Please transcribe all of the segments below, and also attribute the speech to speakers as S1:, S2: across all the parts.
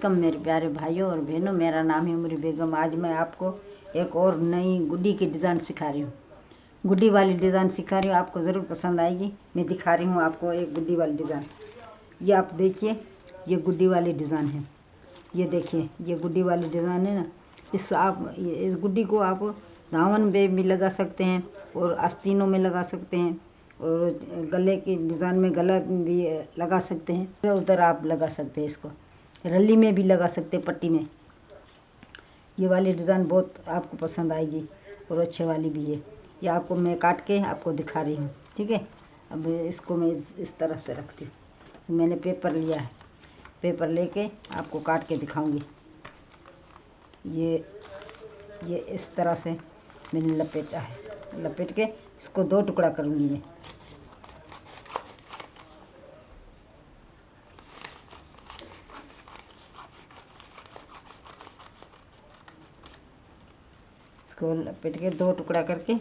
S1: Welcome मेरे प्यारे भाइयों और बहनों। मेरा नाम है उमरी बेगम। आज मैं आपको एक और नई गुड्डी की डिज़ाइन सिखा रही हूँ। गुड्डी वाली डिज़ाइन सिखा रही हूँ, आपको ज़रूर पसंद आएगी। मैं दिखा रही हूँ आपको एक गुड्डी वाली डिज़ाइन। ये आप देखिए, ये गुड्डी वाली डिज़ाइन है। ये देखिए, ये गुड्डी वाली डिज़ाइन है ना। इस गुड्डी को आप दामन में भी लगा सकते हैं और आस्तीनों में लगा सकते हैं और गले की डिज़ाइन में गला भी लगा सकते हैं। इधर उधर आप लगा सकते हैं। इसको रल्ली में भी लगा सकते हैं, पट्टी में। ये वाली डिज़ाइन बहुत आपको पसंद आएगी और अच्छे वाली भी है। ये आपको मैं काट के आपको दिखा रही हूँ, ठीक है। अब इसको मैं इस तरफ से रखती हूँ। मैंने पेपर लिया है, पेपर लेके आपको काट के दिखाऊंगी। ये इस तरह से मैंने लपेटा है। लपेट के इसको 2 टुकड़ा करूँगी मैं। इसको लपेट के 2 टुकड़ा करके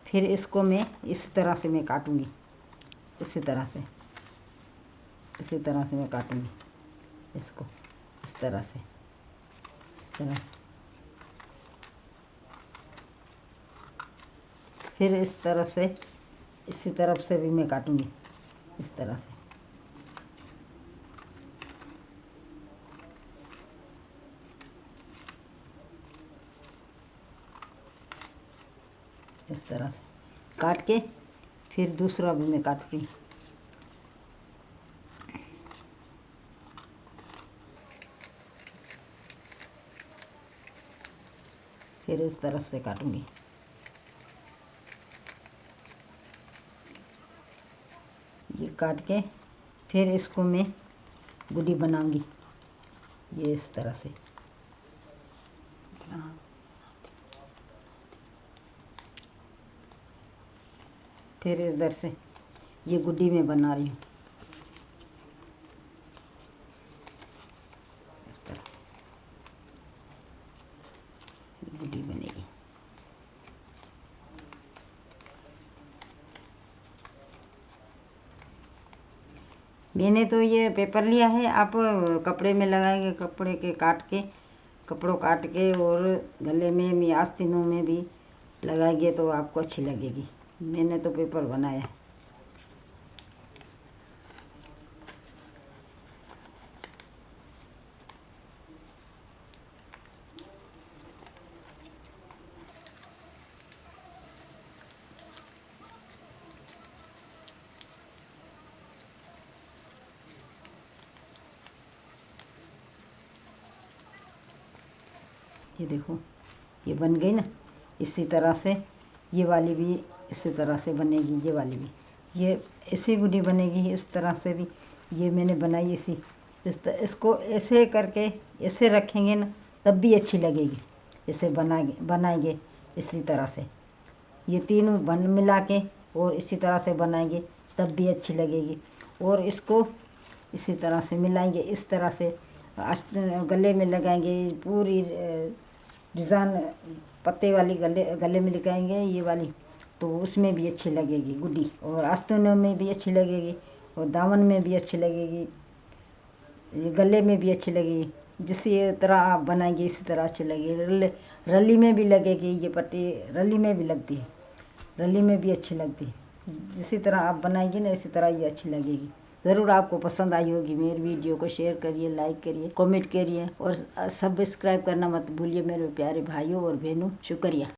S1: फिर इसको मैं इस तरह से मैं काटूंगी। इसी तरह से मैं काटूंगी इसको, इस तरह से। फिर इस तरफ से, इसी तरफ से भी मैं काटूंगी इस तरह से। इस तरह से काट के फिर दूसरा भी मैं काटूंगी। फिर इस तरफ से काटूंगी। ये काट के फिर इसको मैं गुड्डी बनाऊंगी, ये इस तरह से। फिर इधर से ये गुड्डी में बना रही हूँ। इस तरह गुड्डी बनेगी। मैंने तो ये पेपर लिया है, आप कपड़े में लगाएंगे, कपड़ों काट के और गले में भी आस्तीनों में भी लगाएंगे तो आपको अच्छी लगेगी। मैंने तो पेपर बनाया। ये देखो, ये बन गई ना। इसी तरह से ये वाली भी इसी तरह से बनेगी। ये वाली भी ये ऐसी गुड्डी बनेगी, इस तरह से भी। ये मैंने बनाई इसको ऐसे करके ऐसे रखेंगे ना तब भी अच्छी लगेगी। इसे बनाएंगे इसी तरह से। ये तीनों मिला के और इसी तरह से बनाएंगे तब भी अच्छी लगेगी। और इसको इसी तरह से मिलाएंगे, इस तरह से गले में लगाएंगे। पूरी डिज़ाइन पत्ते वाली गले में लगाएंगे ये वाली, तो उसमें भी अच्छी लगेगी गुड्डी। और आस्तीनों में भी अच्छी लगेगी और दामन में भी अच्छी लगेगी, ये गले में भी अच्छी लगेगी। जिस तरह आप बनाएंगे इसी तरह अच्छी लगेगी। रली में भी लगेगी, ये पट्टी रली में भी लगती है, रली में भी अच्छी लगती है। जिसी तरह आप बनाएंगे ना इसी तरह ये अच्छी लगेगी। ज़रूर आपको पसंद आई होगी। मेरी वीडियो को शेयर करिए, लाइक करिए, कमेंट करिए और सब्सक्राइब करना मत भूलिए मेरे प्यारे भाइयों और बहनों। शुक्रिया।